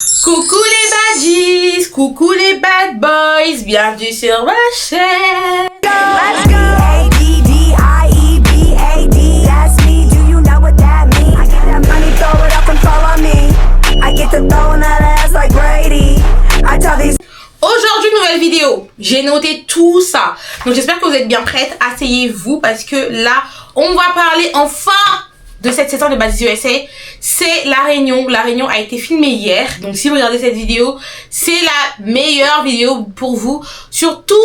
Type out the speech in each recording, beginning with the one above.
Coucou les baddies, coucou les bad boys, bienvenue sur ma chaîne. Let's go. A-D-D-I-E-B-A-D. Ask me, do you know what that means? I get that money, throw it up and follow me. I get to throwing that ass like Brady. I tell these. Aujourd'hui, nouvelle vidéo. J'ai noté tout ça. Donc j'espère que vous êtes bien prêtes. Asseyez-vous parce que là, on va parler enfin de cette saison de Baddies USA. C'est La Réunion. La Réunion a été filmée hier. Donc si vous regardez cette vidéo, c'est la meilleure vidéo pour vous sur tout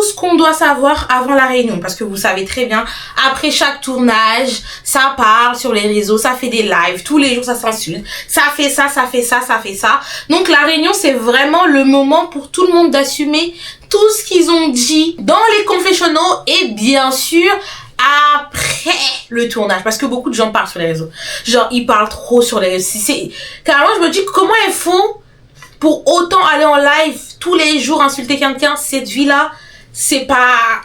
ce qu'on doit savoir avant La Réunion. Parce que vous savez très bien, après chaque tournage, ça parle sur les réseaux, ça fait des lives, tous les jours ça s'insulte, ça fait ça, ça fait ça, ça fait ça. Donc La Réunion, c'est vraiment le moment pour tout le monde d'assumer tout ce qu'ils ont dit dans les confessionnals et bien sûr après le tournage, parce que beaucoup de gens parlent sur les réseaux, genre ils parlent trop sur les réseaux. Carrément je me dis comment elles font pour autant aller en live tous les jours insulter quelqu'un. Cette vie là c'est pas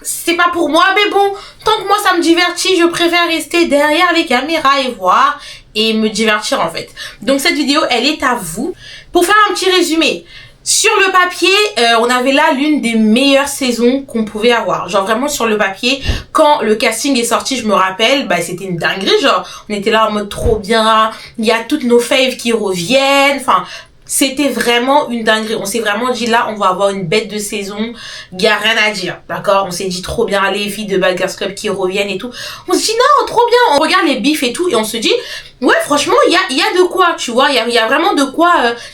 pour moi, mais bon, tant que moi ça me divertit, je préfère rester derrière les caméras et voir et me divertir en fait. Donc cette vidéo elle est à vous. Pour faire un petit résumé, sur le papier, on avait là l'une des meilleures saisons qu'on pouvait avoir. Genre vraiment sur le papier, quand le casting est sorti, je me rappelle, bah c'était une dinguerie. Genre on était là en mode trop bien, il y a toutes nos faves qui reviennent. Enfin, c'était vraiment une dinguerie. On s'est vraiment dit là, on va avoir une bête de saison. Il y a rien à dire, d'accord? On s'est dit trop bien, les filles de Bad Girls Club qui reviennent et tout. On se dit non, trop bien. On regarde les bifs et tout et on se dit ouais, franchement, il y a de quoi, tu vois. Il y a vraiment de quoi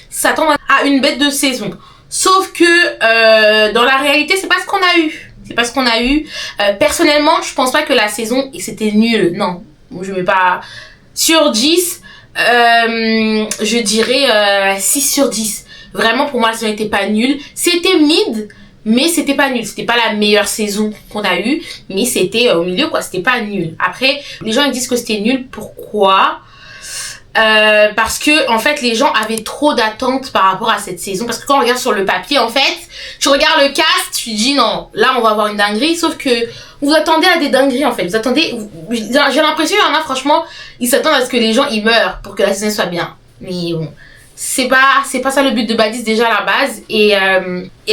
s'attendre à une bête de saison. Sauf que dans la réalité, c'est pas ce qu'on a eu. C'est pas ce qu'on a eu. Personnellement, je pense pas que la saison c'était nul. Non, je mets pas sur 10. Je dirais 6 sur 10. Vraiment pour moi la saison n'était pas nulle. C'était mid, mais c'était pas nul. C'était pas la meilleure saison qu'on a eue, mais c'était au milieu quoi. C'était pas nul. Après les gens ils disent que c'était nul. Pourquoi? Parce que en fait les gens avaient trop d'attentes par rapport à cette saison, parce que quand on regarde sur le papier en fait, tu regardes le cast, tu dis non, là on va avoir une dinguerie, sauf que vous attendez à des dingueries en fait, vous attendez, j'ai l'impression il y en a franchement, ils s'attendent à ce que les gens ils meurent pour que la saison soit bien, mais bon, c'est pas ça le but de Baddies déjà à la base, et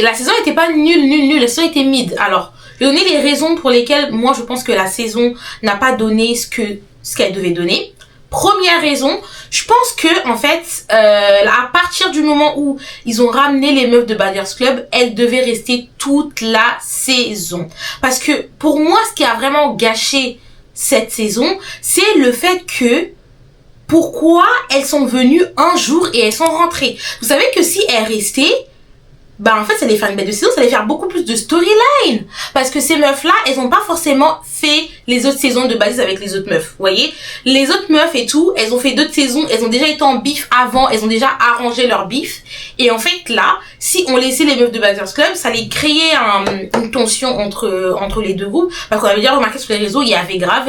la saison était pas nulle, la saison était mid. Alors je vais donner les raisons pour lesquelles moi je pense que la saison n'a pas donné ce qu'elle devait donner. Première raison, je pense que en fait, à partir du moment où ils ont ramené les meufs de Bad Girls Club, elles devaient rester toute la saison. Parce que pour moi, ce qui a vraiment gâché cette saison, c'est le fait que pourquoi elles sont venues un jour et elles sont rentrées. Vous savez que si elles restaient, bah en fait ça allait faire une bête de saison, ça allait faire beaucoup plus de storyline, parce que ces meufs là elles ont pas forcément fait les autres saisons de Baddies avec les autres meufs, vous voyez, les autres meufs et tout, elles ont fait d'autres saisons, elles ont déjà été en bif avant, elles ont déjà arrangé leur bif, et en fait là si on laissait les meufs de Bad Girls Club, ça allait créer une tension entre les deux groupes, parce qu'on avait déjà remarqué sur les réseaux, il y avait grave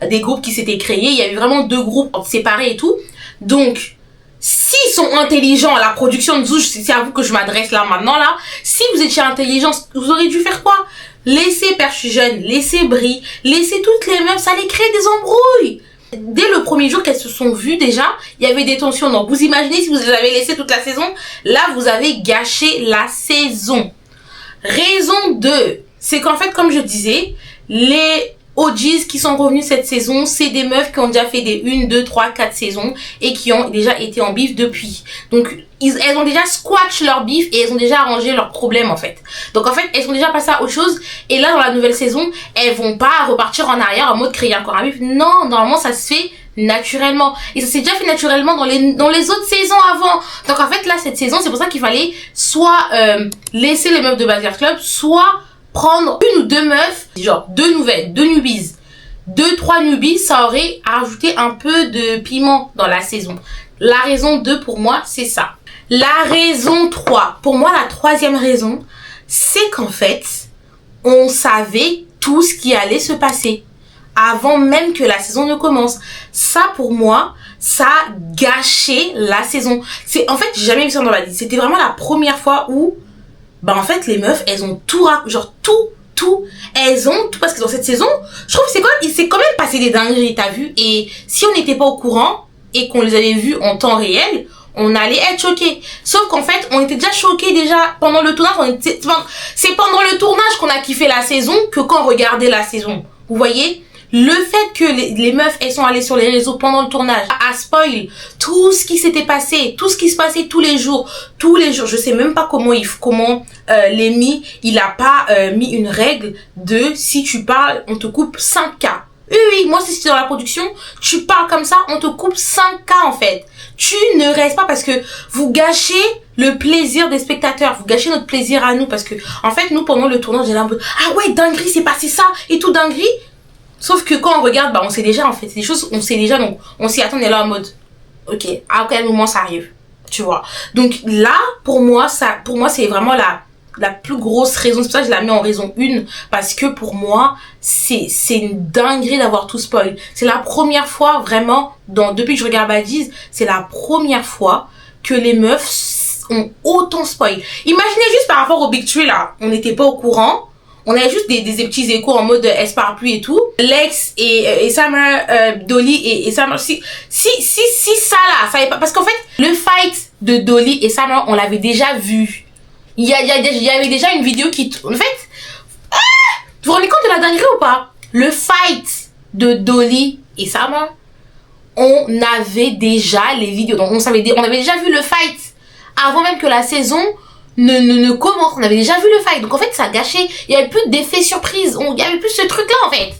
des groupes qui s'étaient créés, il y avait vraiment deux groupes séparés et tout. Donc s'ils sont intelligents, la production de Zouj, c'est à vous que je m'adresse là maintenant là. Si vous étiez intelligents, vous auriez dû faire quoi? Laisser Perfusion, laisser Brie, laisser toutes les meufs, ça allait créer des embrouilles. Dès le premier jour qu'elles se sont vues déjà, il y avait des tensions. Donc vous imaginez si vous les avez laissées toute la saison, là vous avez gâché la saison. Raison 2, c'est qu'en fait comme je disais, les OGs qui sont revenus cette saison, c'est des meufs qui ont déjà fait des 1, 2, 3, 4 saisons et qui ont déjà été en bif depuis. Donc elles ont déjà squash leur bif et elles ont déjà arrangé leurs problèmes en fait. Donc en fait elles sont déjà passées à autre chose, et là dans la nouvelle saison elles vont pas repartir en arrière en mode créer encore un bif. Non, normalement ça se fait naturellement, et ça s'est déjà fait naturellement dans les autres saisons avant. Donc en fait là cette saison c'est pour ça qu'il fallait soit laisser les meufs de Bad Girls Club, soit prendre une ou deux meufs, genre deux nouvelles, deux newbies, 2-3 newbies, ça aurait rajouté un peu de piment dans la saison. La raison 2 pour moi, c'est ça. La raison 3, pour moi la troisième raison, c'est qu'en fait, on savait tout ce qui allait se passer avant même que la saison ne commence. Ça pour moi, ça a gâché la saison. En fait, j'ai jamais vu ça dans ma vie. C'était vraiment la première fois où bah en fait les meufs elles ont tout genre tout elles ont tout, parce que dans cette saison je trouve que il s'est quand même passé des dingueries, t'as vu, et si on n'était pas au courant et qu'on les avait vues en temps réel, on allait être choqués. Sauf qu'en fait, on était déjà choqués déjà pendant le tournage. C'est pendant le tournage qu'on a kiffé la saison que quand on regardait la saison. Vous voyez? Le fait que les meufs, elles sont allées sur les réseaux pendant le tournage, a spoil tout ce qui s'était passé, tout ce qui se passait tous les jours. Je sais même pas comment Lémi, il a pas mis une règle de si tu parles, on te coupe 5K. Oui, moi si c'est dans la production, tu parles comme ça, on te coupe 5K en fait. Tu ne restes pas parce que vous gâchez le plaisir des spectateurs, vous gâchez notre plaisir à nous parce que en fait nous pendant le tournage, j'ai un peu ah ouais dinguerie, c'est passé ça et tout dinguerie. Sauf que quand on regarde, bah on sait déjà en fait, c'est des choses on sait déjà donc on s'y attend, on est là en mode OK, à quel moment ça arrive, tu vois. Donc là pour moi c'est vraiment la plus grosse raison, c'est pour ça que je la mets en raison 1 parce que pour moi c'est une dinguerie d'avoir tout spoil. C'est la première fois vraiment depuis que je regarde Badiz, c'est la première fois que les meufs ont autant spoil. Imaginez juste par rapport au Big Tree là, on n'était pas au courant. On avait juste des petits échos en mode S parapluie et tout. Lex et Summer, Dolly et Summer. Si ça là, ça avait pas, parce qu'en fait, le fight de Dolly et Summer, on l'avait déjà vu. Il y avait déjà une vidéo qui, en fait, vous vous rendez compte de la dinguerie ou pas? Le fight de Dolly et Summer, on avait déjà les vidéos. Donc on avait déjà vu le fight avant même que la saison ne commence. On avait déjà vu le fight. Donc en fait ça gâchait. Il y avait plus d'effet surprise. Il y avait plus ce truc là en fait.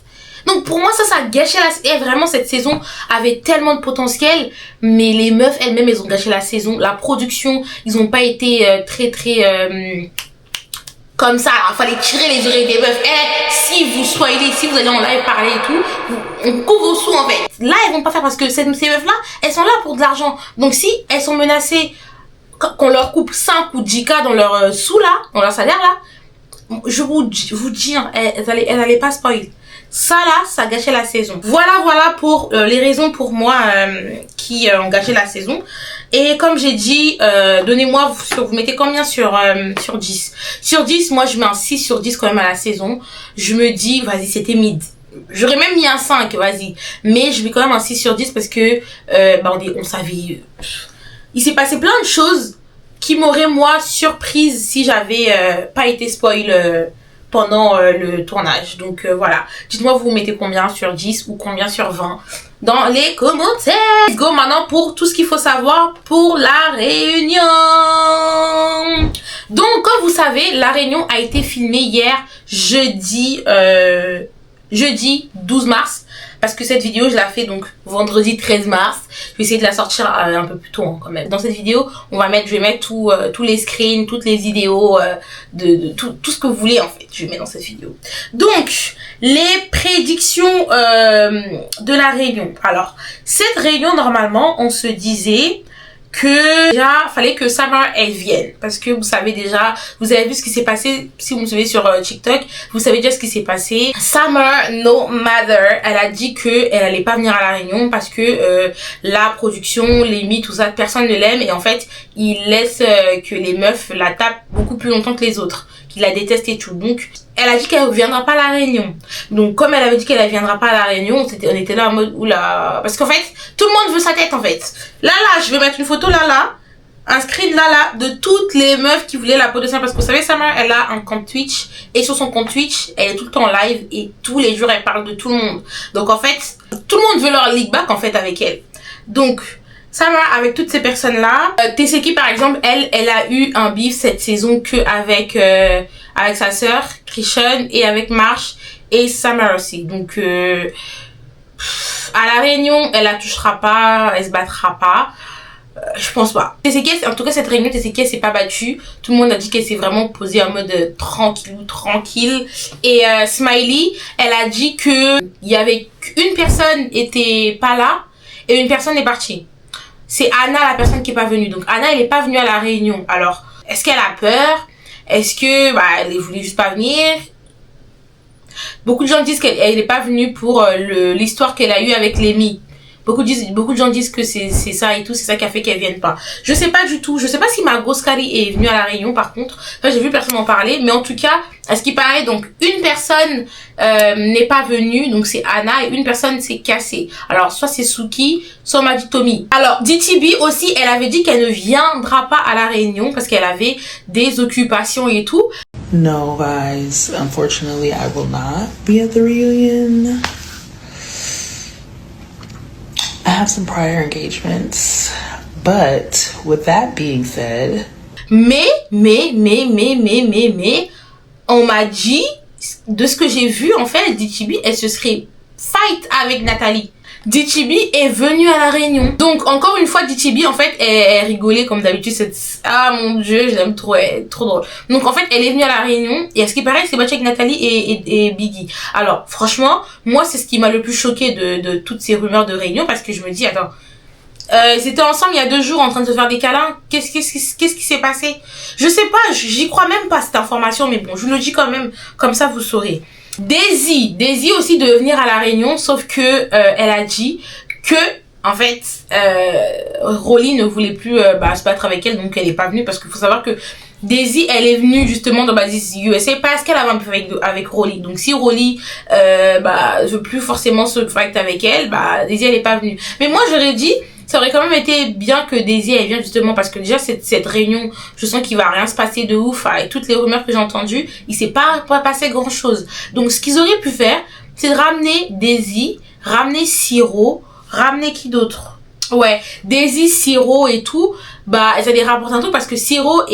Donc pour moi ça gâchait et vraiment cette saison avait tellement de potentiel. Mais les meufs elles-mêmes elles ont gâché la saison. La production ils ont pas été très comme ça. Alors, fallait tirer les oreilles des meufs. Si vous spoilez, si vous allez en live parler et tout, on coupe vos sous en fait. Là elles vont pas faire parce que ces meufs là elles sont là pour de l'argent. Donc si elles sont menacées qu'on leur coupe 5 ou 10K dans leur sous là, dans leur salaire là, je vous dis, elles allaient pas spoil. Ça là, ça gâchait la saison. Voilà pour les raisons pour moi qui ont gâché la saison. Et comme j'ai dit, donnez-moi, vous mettez combien sur 10? Sur 10, moi je mets un 6 sur 10 quand même à la saison. Je me dis, vas-y, c'était mid. J'aurais même mis un 5, vas-y. Mais je mets quand même un 6 sur 10 parce que on savait... Il s'est passé plein de choses qui m'auraient moi surprise si j'avais pas été spoil pendant le tournage. Donc voilà, dites-moi vous mettez combien sur 10 ou combien sur 20 dans les commentaires. Let's go maintenant pour tout ce qu'il faut savoir pour la réunion. Donc comme vous savez, la réunion a été filmée hier jeudi 12 mars. Parce que cette vidéo, je la fais donc vendredi 13 mars. Je vais essayer de la sortir un peu plus tôt hein, quand même. Dans cette vidéo, je vais mettre tous les screens, toutes les vidéos, tout ce que vous voulez en fait. Je vais mettre dans cette vidéo. Donc, les prédictions de la réunion. Alors, cette réunion, normalement, on se disait que déjà fallait que Summer elle vienne parce que vous savez déjà, vous avez vu ce qui s'est passé si vous me suivez sur TikTok, vous savez déjà ce qui s'est passé. Summer no matter, elle a dit que elle allait pas venir à la réunion parce que la production, Lémi, tout ça, personne ne l'aime et en fait il laisse que les meufs la tapent beaucoup plus longtemps que les autres, qu'il la déteste et tout. Donc elle a dit qu'elle ne viendra pas à la réunion. Donc comme elle avait dit qu'elle ne viendra pas à la réunion, on était là en mode oula, parce qu'en fait tout le monde veut sa tête en fait. Là je vais mettre une photo là, un screen là de toutes les meufs qui voulaient la peau de Summer parce que vous savez Summer elle a un compte Twitch et sur son compte Twitch elle est tout le temps en live et tous les jours elle parle de tout le monde. Donc en fait tout le monde veut leur leak back en fait avec elle. Donc Summer avec toutes ces personnes là, Tesséki par exemple elle a eu un beef cette saison que avec sa sœur Christian et avec Marsh et Summer aussi. Donc à la réunion elle la touchera pas, elle se battra pas. Je pense pas. Tesséki, en tout cas cette réunion Tesséki elle s'est pas battue. Tout le monde a dit qu'elle s'est vraiment posée en mode tranquille. Et Smiley elle a dit que il y avait une personne était pas là et une personne est partie. C'est Anna la personne qui est pas venue. Donc Anna elle est pas venue à la réunion. Alors est-ce qu'elle a peur? Est-ce que elle voulait juste pas venir? Beaucoup de gens disent qu'elle est pas venue pour l'histoire qu'elle a eue avec Lémi. beaucoup de gens disent que c'est ça et tout, c'est ça qui a fait qu'elle vienne pas. Je sais pas du tout, je sais pas si Margot Scary est venue à la Réunion par contre. Enfin, j'ai vu personne en parler, mais en tout cas, à ce qui paraît, donc une personne n'est pas venue, donc c'est Anna, et une personne s'est cassée. Alors soit c'est Suki, soit on m'a dit Tommy. Alors DTB aussi, elle avait dit qu'elle ne viendra pas à la Réunion parce qu'elle avait des occupations et tout. No, guys, unfortunately, I will not be at the reunion. I have some prior engagements, but with that being said... Mais, on m'a dit, de ce que j'ai vu, en fait, DTB, elle se serait fight avec Nathalie. DTB est venue à la Réunion. Donc, encore une fois, DTB, en fait, elle rigolait comme d'habitude. Ah, mon Dieu, je l'aime trop, elle est trop drôle. Donc, en fait, elle est venue à la Réunion. Et à ce qui paraît, c'est battu avec Nathalie et Biggie. Alors, franchement, moi, c'est ce qui m'a le plus choqué de toutes ces rumeurs de Réunion. Parce que je me dis, attends, ils étaient ensemble il y a 2 jours en train de se faire des câlins. Qu'est-ce qui s'est passé? Je sais pas, j'y crois même pas cette information. Mais bon, je vous le dis quand même, comme ça, vous saurez. Daisy aussi de venir à la Réunion, sauf que elle a dit que en fait Rolly ne voulait plus se battre avec elle, donc elle est pas venue parce qu'il faut savoir que Daisy elle est venue justement dans Bad USA parce qu'elle avait un peu avec Rolly. Donc si Rolly veut plus forcément se fight avec elle, Daisy elle est pas venue. Mais moi j'aurais dit ça aurait quand même été bien que Daisy elle vienne justement parce que déjà cette réunion, je sens qu'il va rien se passer de ouf avec toutes les rumeurs que j'ai entendues, il s'est pas passé grand chose. Donc ce qu'ils auraient pu faire, c'est de ramener Daisy, ramener Siro, ramener qui d'autre? Ouais, Daisy, Siro et tout, elles allaient rapporter un truc parce que Siro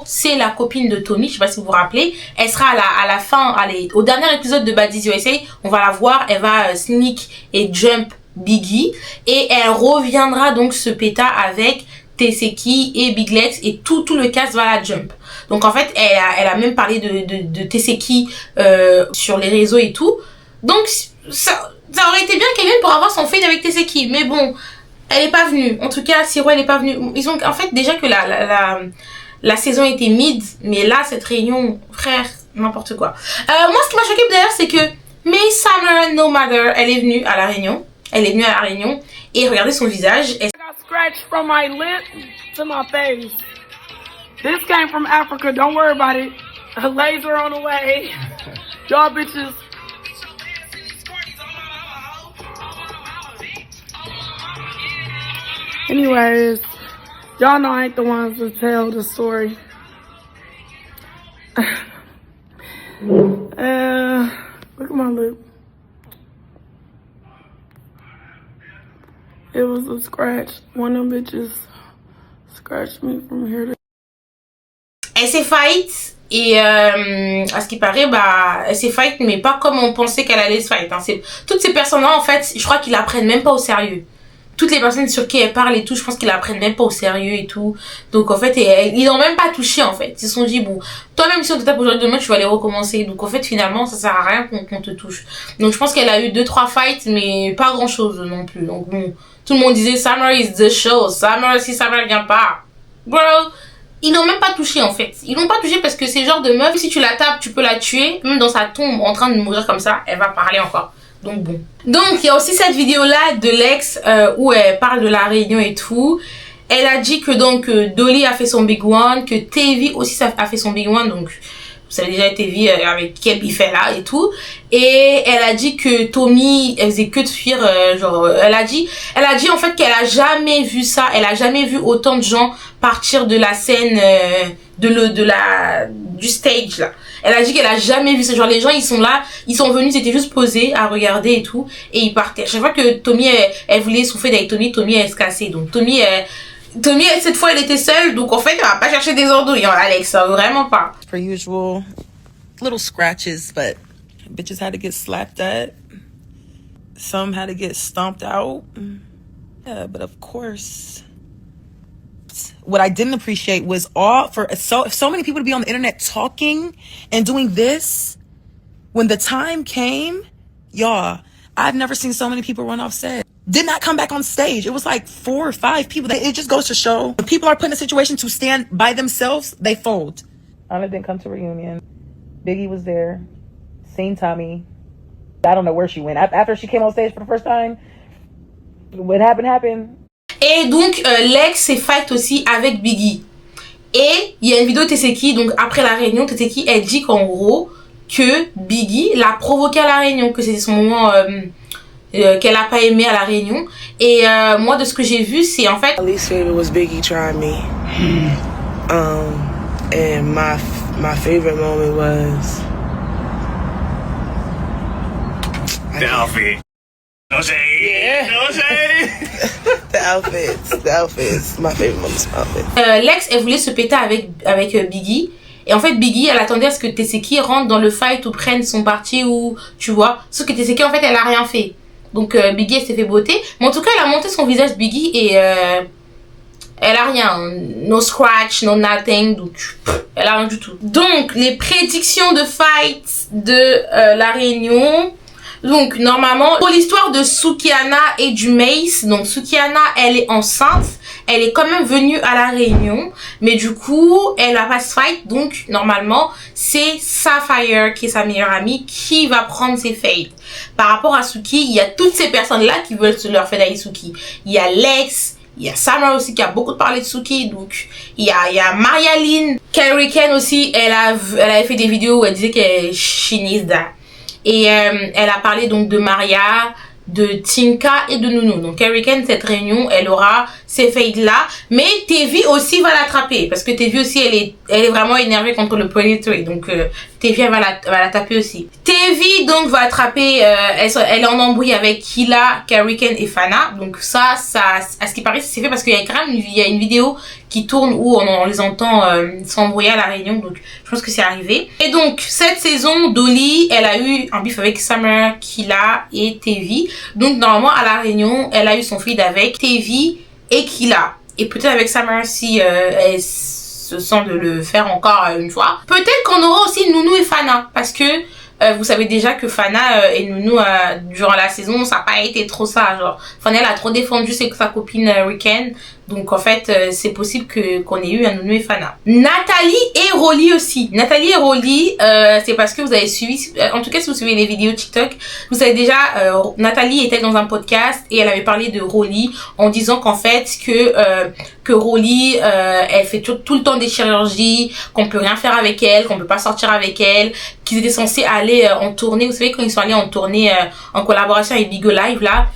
c'est la copine de Tommy, je sais pas si vous vous rappelez, elle sera à la fin, au dernier épisode de Bad USA, on va la voir, elle va sneak et jump Biggie et elle reviendra donc se péta avec Teseki et Big Lex et tout le cast va la jump. Donc en fait elle a même parlé de Teseki sur les réseaux et tout. Donc ça aurait été bien qu'elle vienne pour avoir son feed avec Teseki, mais bon elle est pas venue. En tout cas Siro elle est pas venue. Ils ont en fait déjà que la saison était mid, mais là cette réunion frère n'importe quoi. Moi ce qui m'a choqué d'ailleurs c'est que May Summer No Matter elle est venue à la Réunion. Elle est venue à la Réunion et regardez son visage. I got scratched from my lip to my face. This came from Africa. Don't worry about it. A laser on the way. Y'all bitches. Anyways, y'all know I ain't the ones to tell the story. Look at my lip. It was a scratch. One of them bitches scratched me from here to... Elle s'est fight et à ce qui paraît elle s'est fight mais pas comme on pensait qu'elle allait se fight. Toutes ces personnes-là en fait, je crois qu'ils la prennent même pas au sérieux. Toutes les personnes sur qui elle parle et tout, je pense qu'ils la prennent même pas au sérieux et tout. Donc en fait, ils n'ont même pas touché en fait. Ils se sont dit bon, toi-même si on te tape aujourd'hui demain, tu vas aller recommencer. Donc en fait finalement, ça sert à rien qu'on te touche. Donc je pense qu'elle a eu 2-3 fights mais pas grand-chose non plus. Donc bon, tout le monde disait Summer is the show. Summer, si Summer vient pas, bro. Ils n'ont même pas touché en fait. Ils n'ont pas touché parce que c'est le genre de meuf, si tu la tapes, tu peux la tuer. Même dans sa tombe, en train de mourir comme ça, elle va parler encore. Donc bon. Donc il y a aussi cette vidéo là de Lex où elle parle de la Réunion et tout. Elle a dit que donc Dolly a fait son big one, que Tevi aussi a fait son big one. Donc vous savez déjà Tevi avec quel il fait là et tout. Et elle a dit que Tommy elle faisait que de fuir elle a dit en fait qu'elle a jamais vu ça, elle a jamais vu autant de gens partir de la scène du stage là. Elle a dit qu'elle a jamais vu ça, genre les gens ils sont là, ils sont venus, ils étaient juste posés à regarder et tout et ils partaient. Chaque fois que Tommy elle voulait souffler avec Tommy elle se cassait. Donc Tommy cette fois elle était seule, donc en fait elle va pas chercher des andouilles hein, Alex, vraiment pas. Per usual, little scratches, but bitches had to get slapped at. Some had to get stomped out. Yeah, but of course, what I didn't appreciate was so many people to be on the internet talking and doing this when the time came. Y'all, I've never seen so many people run off set. Did not come back on stage. It was like 4 or 5 people. It just goes to show when people are put in a situation to stand by themselves, they fold. Anna didn't come to reunion. Biggie was there. Seen Tommy. I don't know where she went. After she came on stage for the first time, What happened. Et donc, Lex s'est fight aussi avec Biggie. Et il y a une vidéo de Teseki, donc après la réunion, Teseki, elle dit qu'en gros, que Biggie l'a provoqué à la réunion, que c'était son moment qu'elle a pas aimé à la réunion. Et moi, de ce que j'ai vu, c'est en fait... My least favorite was Biggie trying me. And my favorite moment was... The outfit. No shade. Yeah. No shade. The outfits. My favorite moment was my outfit. Lex, elle voulait se péter avec Biggie. Et en fait, Biggie, elle attendait à ce que Teseki rentre dans le fight ou prenne son parti ou, tu vois. Sauf que Teseki, en fait, elle a rien fait. Donc, Biggie, elle s'est fait botter. Mais en tout cas, elle a monté son visage, Biggie, et elle a rien. No scratch, no nothing. Donc, elle a rien du tout. Donc, les prédictions de fight de la réunion... Donc, normalement, pour l'histoire de Sukihana et du Mace, donc Sukihana, elle est enceinte, elle est quand même venue à la réunion, mais du coup, elle va pas se fight, donc, normalement, c'est Sapphire, qui est sa meilleure amie, qui va prendre ses fights. Par rapport à Suki, il y a toutes ces personnes-là qui veulent se leur faire d'aller Suki. Il y a Lex, il y a Summer aussi, qui a beaucoup parlé de Suki, donc, il y a Marialine, Carrie Ken aussi, elle avait fait des vidéos où elle disait qu'elle she needs that. Et elle a parlé donc de Maria, de Tinka et de Nounou. Donc Carrie Ken, cette réunion, elle aura ces fades là. Mais Tevi aussi va l'attraper. Parce que Tevi aussi, elle est vraiment énervée contre le Predatory. Donc Tevi, elle va la taper aussi. Tevi donc va attraper, elle est en embrouille avec Hila, Carrie Ken et Fana. Donc ça, à ce qui paraît, c'est fait parce qu'il y a quand même une vidéo qui tourne où on les entend s'embrouiller à la réunion. Donc je pense que c'est arrivé. Et donc cette saison, Dolly, elle a eu un bif avec Summer, Hila et Tevi. Donc normalement à la réunion, elle a eu son feed avec Tevi et Hila. Et peut-être avec Summer si elle se sent de le faire encore une fois. Peut-être qu'on aura aussi Nounou et Fana. Parce que vous savez déjà que Fana et Nounou durant la saison, ça n'a pas été trop ça. Genre, Fana, elle a trop défendu sa copine Riken. Donc en fait, c'est possible qu'on ait eu un Nounou et Fana. Nathalie et Rolly aussi. Nathalie et Rolly, c'est parce que vous avez suivi, en tout cas si vous suivez les vidéos TikTok, vous savez déjà, Nathalie était dans un podcast et elle avait parlé de Rolly en disant qu'en fait que Rolly, elle fait tout le temps des chirurgies, qu'on peut rien faire avec elle, qu'on peut pas sortir avec elle, qu'ils étaient censés aller en tournée. Vous savez quand ils sont allés en tournée en collaboration avec Bigo Live là.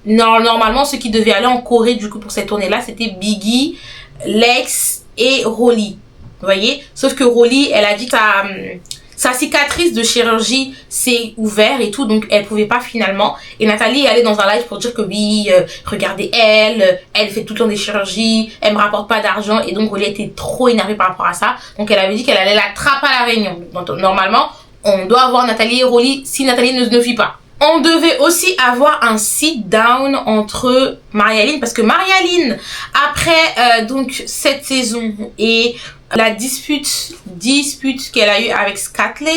Normalement, ceux qui devaient aller en Corée, du coup, pour cette tournée-là, c'était Biggie, Lex et Rolly. Vous voyez? Sauf que Rolly, elle a dit que sa cicatrice de chirurgie s'est ouverte et tout, donc elle pouvait pas finalement. Et Nathalie est allée dans un live pour dire que oui, regardez elle fait tout le temps des chirurgies, elle me rapporte pas d'argent. Et donc Rolly était trop énervée par rapport à ça. Donc elle avait dit qu'elle allait l'attraper à la réunion. Donc normalement, on doit avoir Nathalie et Rolly si Nathalie ne fuit pas. On devait aussi avoir un sit-down entre Marialine, parce que Marialine, après donc cette saison et la dispute qu'elle a eu avec Scathlin,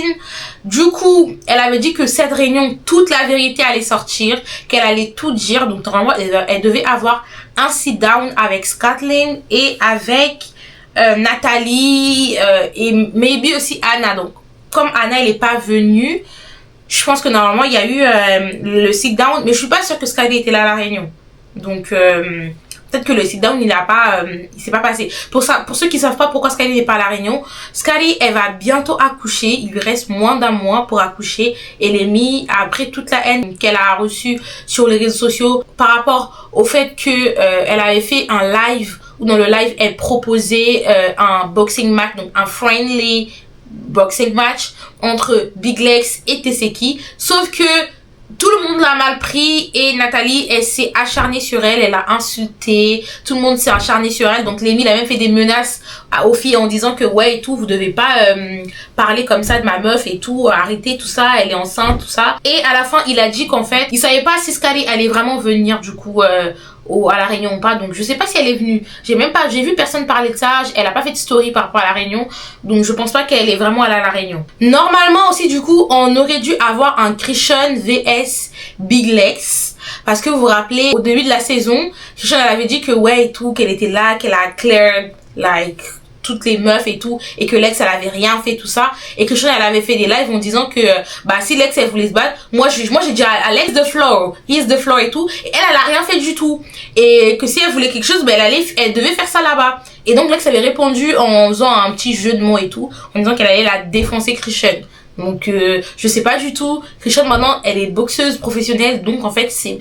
du coup, elle avait dit que cette réunion, toute la vérité allait sortir, qu'elle allait tout dire. Donc normalement, elle devait avoir un sit-down avec Scathlin et avec Nathalie et maybe aussi Anna. Donc comme Anna, elle n'est pas venue, je pense que normalement il y a eu le sit down, mais je suis pas sûre que Scary était là à la réunion. Donc peut-être que le sit down il s'est pas passé. Pour ceux qui savent pas pourquoi Scary n'est pas à la réunion, Scary elle va bientôt accoucher, il lui reste moins d'un mois pour accoucher. Elle est mise après toute la haine qu'elle a reçue sur les réseaux sociaux par rapport au fait que elle avait fait un live où dans le live elle proposait un boxing match, donc un friendly boxing match entre Big Lex et Teseki, sauf que tout le monde l'a mal pris et Nathalie elle s'est acharnée sur elle, elle l'a insultée, tout le monde s'est acharné sur elle. Donc Lémi a même fait des menaces aux filles en disant que ouais et tout, vous devez pas parler comme ça de ma meuf et tout, arrêtez tout ça, elle est enceinte, tout ça. Et à la fin il a dit qu'en fait il savait pas si Scary allait vraiment venir du coup à la réunion ou pas. Donc je sais pas si elle est venue, j'ai vu personne parler de ça, elle a pas fait de story par rapport à la réunion, donc je pense pas qu'elle est vraiment allée à la réunion. Normalement aussi du coup on aurait dû avoir un Christian vs Big Lex, parce que vous vous rappelez au début de la saison, Christian elle avait dit que ouais et tout, qu'elle était là, qu'elle a cleared like toutes les meufs et tout, et que l'ex elle avait rien fait, tout ça, et que Christian elle avait fait des lives en disant que bah si l'ex elle voulait se battre, moi j'ai dit à l'ex the floor, he's the floor et tout, et elle a rien fait du tout, et que si elle voulait quelque chose, bah elle devait faire ça là-bas. Et donc l'ex avait répondu en faisant un petit jeu de mots et tout, en disant qu'elle allait la défoncer Christian. Donc je sais pas du tout. Christian maintenant elle est boxeuse professionnelle, donc en fait ces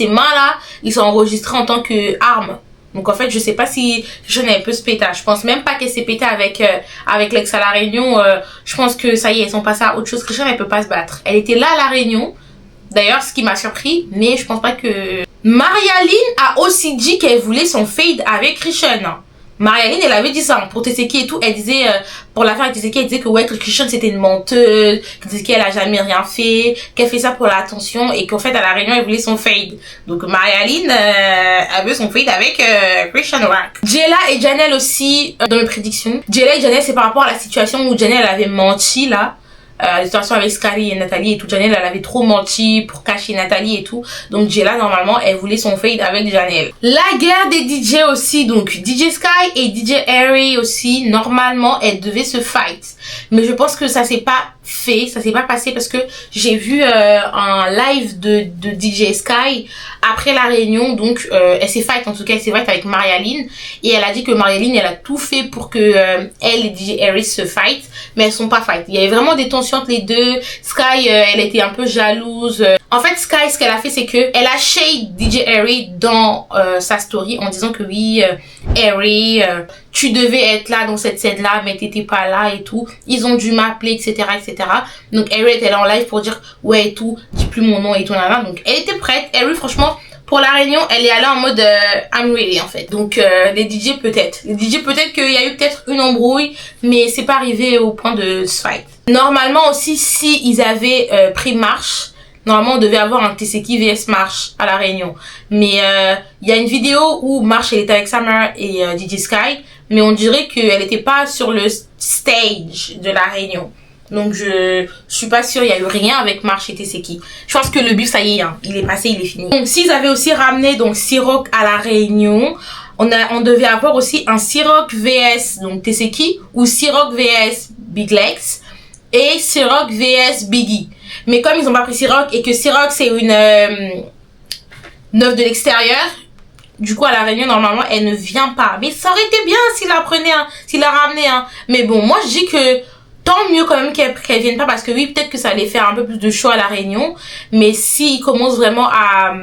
mains là ils sont enregistrés en tant que armes. Donc en fait je sais pas si Christian elle peut se péter. Je pense même pas qu'elle s'est pétée avec l'ex à la Réunion. Je pense que ça y est, ils sont passés à autre chose. Christian elle peut pas se battre. Elle était là à la Réunion. D'ailleurs ce qui m'a surpris, mais je pense pas que... Marialine a aussi dit qu'elle voulait son fade avec Christian. Marialine elle avait dit ça pour Tesséki et tout, elle disait pour l'affaire avec Tesséki, elle disait que ouais que Christian c'était une menteuse, que Tesséki elle a jamais rien fait, qu'elle fait ça pour l'attention et qu'en fait à la Réunion elle voulait son fade. Donc Marialine elle veut son fade avec Christian Rock. Jella et Janelle aussi dans mes prédictions. Jella et Janelle c'est par rapport à la situation où Janelle elle avait menti là. La situation avec Sky et Nathalie et tout, Janelle elle avait trop menti pour cacher Nathalie et tout, donc Jella normalement elle voulait son fade avec Janelle. La guerre des DJ aussi, donc DJ Sky et DJ Harry aussi, normalement elles devaient se fight, mais je pense que ça s'est pas fait, ça s'est pas passé parce que j'ai vu un live de DJ Sky après la Réunion, donc elle s'est fight, en tout cas elle s'est fight avec Marialine et elle a dit que Marialine elle a tout fait pour que elle et DJ Harry se fight, mais elles sont pas fight. Il y avait vraiment des tensions entre les deux. Sky elle était un peu jalouse. En fait Sky ce qu'elle a fait c'est que elle a shade DJ Harry dans sa story en disant que oui Harry tu devais être là dans cette scène là mais t'étais pas là et tout, ils ont dû m'appeler etc. Donc Harry était là en live pour dire ouais et tout, dis plus mon nom et tout là. Donc elle était prête. Harry franchement pour la Réunion elle est allée en mode I'm ready en fait. Donc les DJ peut-être qu'il y a eu peut-être une embrouille, mais c'est pas arrivé au point de se fight. Normalement aussi si ils avaient pris Marche, normalement on devait avoir un Tesséki vs Marche à la Réunion, mais il y a une vidéo où Marche elle était avec Summer et DJ Sky, mais on dirait qu'elle était pas sur le stage de la Réunion. Donc je suis pas sûre, il y a eu rien avec Marche et Tesséki. Je pense que le bif ça y est hein, il est passé, il est fini. Donc s'ils avaient aussi ramené donc Siroc à la Réunion, on devait avoir aussi un Siroc vs donc Tesséki ou Siroc vs Big Lex et Siroc vs Biggie. Mais comme ils ont pas pris Siroc et que Siroc c'est une neuf de l'extérieur, du coup à la Réunion normalement elle ne vient pas. Mais ça aurait été bien s'il la prenait s'il la ramenait Mais bon moi je dis que tant mieux quand même qu'elle vienne pas, parce que oui peut-être que ça allait faire un peu plus de show à la Réunion, mais s'ils commencent vraiment à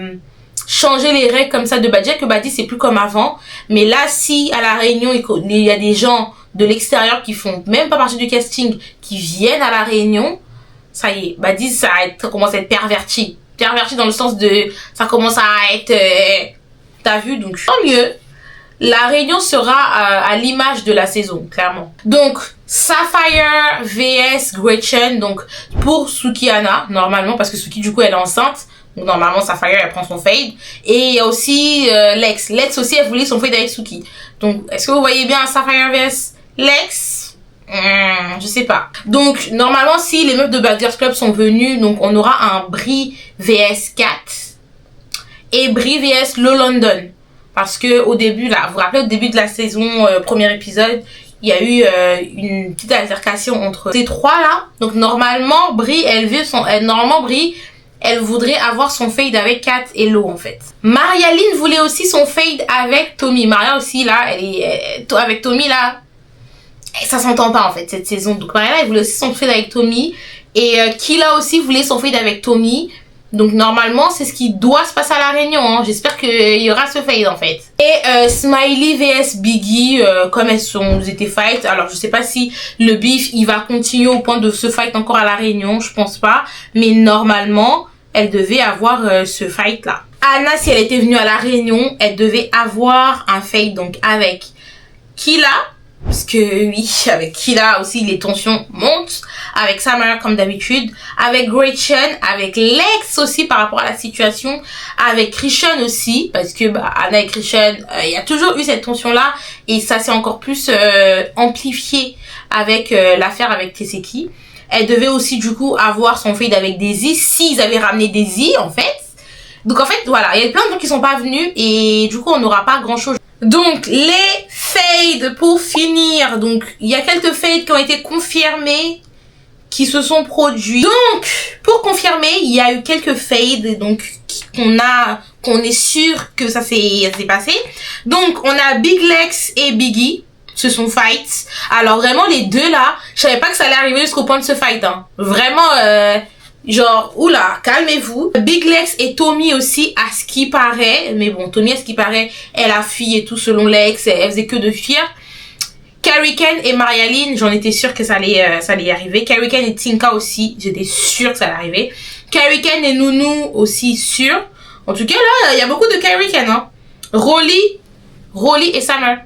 changer les règles comme ça de Badji, que Badji c'est plus comme avant, mais là si à la Réunion il y a des gens de l'extérieur qui font même pas partie du casting qui viennent à la Réunion, ça y est, Badji ça commence à être perverti dans le sens de ça commence à être t'as vu, donc tant mieux. La Réunion sera à l'image de la saison, clairement. Donc, Sapphire vs Gretchen, donc pour Sukiana, normalement, parce que Suki, du coup, elle est enceinte. Donc, normalement, Sapphire, elle prend son fade. Et il y a aussi Lex. Lex aussi, elle voulait son fade avec Suki. Donc, est-ce que vous voyez bien Sapphire vs Lex? Je sais pas. Donc, normalement, si les meufs de Bad Girls Club sont venues, donc on aura un Brie vs Kat et Brie vs Low London. Parce que au début là, vous vous rappelez au début de la saison, premier épisode, il y a eu une petite altercation entre ces trois là. Donc normalement Brie elle voudrait avoir son fade avec Kat et Lo en fait. Marialine voulait aussi son fade avec Tommy. Maria aussi là, elle est avec Tommy là, ça s'entend pas en fait cette saison. Donc Maria elle voulait aussi son fade avec Tommy et Killa aussi voulait son fade avec Tommy. Donc normalement c'est ce qui doit se passer à la Réunion, hein. J'espère qu'il y aura ce fade en fait. Et Smiley vs Biggie, comme ils étaient fight, alors je sais pas si le beef il va continuer au point de se fight encore à la Réunion, je pense pas. Mais normalement elle devait avoir ce fight là. Anna si elle était venue à la Réunion, elle devait avoir un fade donc avec Killa. Parce que oui, avec Killa aussi les tensions montent, avec Summer comme d'habitude, avec Gretchen, avec Lex aussi par rapport à la situation, avec Christian aussi, parce que Anna et Christian, il y a toujours eu cette tension là, et ça s'est encore plus amplifié avec l'affaire avec Tesséki. Elle devait aussi du coup avoir son fade avec Daisy, s'ils avaient ramené Daisy en fait. Donc en fait voilà, il y a plein de gens qui sont pas venus, et du coup on n'aura pas grand chose. Donc, les fades pour finir. Donc, il y a quelques fades qui ont été confirmés, qui se sont produits. Donc, pour confirmer, il y a eu quelques fades, donc, qu'on est sûr que ça s'est passé. Donc, on a Big Lex et Biggie. Ce sont fights. Alors, vraiment, les deux là, je savais pas que ça allait arriver jusqu'au point de ce fight, hein. Vraiment, genre, oula, calmez-vous. Big Lex et Tommy aussi, à ce qui paraît. Mais bon, Tommy, à ce qui paraît, elle a fui et tout, selon Lex, elle faisait que de fuir. Carrie Ken et Marialine, j'en étais sûre que ça allait y arriver. Carrie Ken et Tinka aussi, j'étais sûre que ça allait arriver. Carrie Ken et Nounou aussi, sûre. En tout cas, là, il y a beaucoup de Carrie Ken, hein. Rolly et Summer.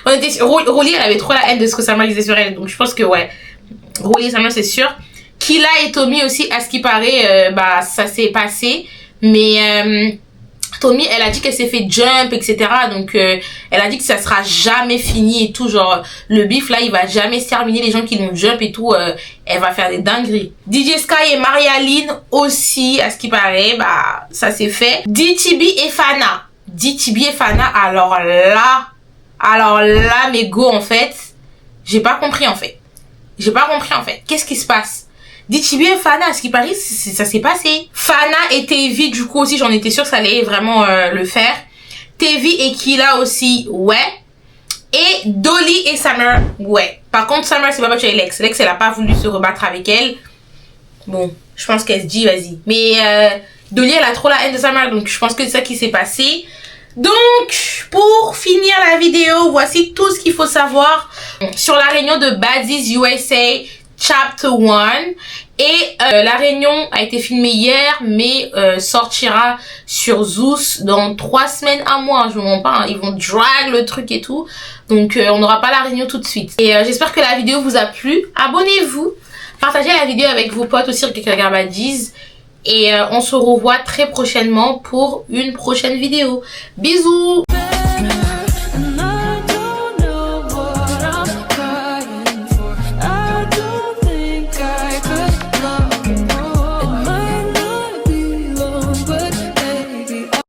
On était sûr. Rolly, elle avait trop la haine de ce que Summer disait sur elle. Donc, je pense que, ouais. Rolly et Summer, c'est sûr. Killa et Tommy aussi, à ce qui paraît, bah, ça s'est passé. Mais, Tommy, elle a dit qu'elle s'est fait jump, etc. Donc, elle a dit que ça sera jamais fini et tout. Genre, le beef, là, il va jamais se terminer. Les gens qui l'ont jump et tout, elle va faire des dingueries. DJ Sky et Marialine aussi, à ce qui paraît, bah, ça s'est fait. DTB et Fana. DTB et Fana, alors là, mes go, en fait, j'ai pas compris, en fait. Qu'est-ce qui se passe? DTB et Fana, à ce qui paraît, ça s'est passé. Fana et Tevi, du coup, aussi, j'en étais sûre que ça allait vraiment le faire. Tevi et Killa aussi, ouais. Et Dolly et Summer, ouais. Par contre, Summer, c'est pas battu avec Lex. Lex, elle a pas voulu se rebattre avec elle. Bon, je pense qu'elle se dit, vas-y. Mais Dolly, elle a trop la haine de Summer, donc je pense que c'est ça qui s'est passé. Donc, pour finir la vidéo, voici tout ce qu'il faut savoir sur la réunion de Baddies USA Chapter 1. Et la réunion a été filmée hier, mais sortira sur Zeus dans 3 semaines, 1 mois. Je ne mens pas, hein. Ils vont drag le truc et tout. Donc, on n'aura pas la réunion tout de suite. Et j'espère que la vidéo vous a plu. Abonnez-vous. Partagez la vidéo avec vos potes aussi qui regardent Baddies. Et on se revoit très prochainement pour une prochaine vidéo. Bisous!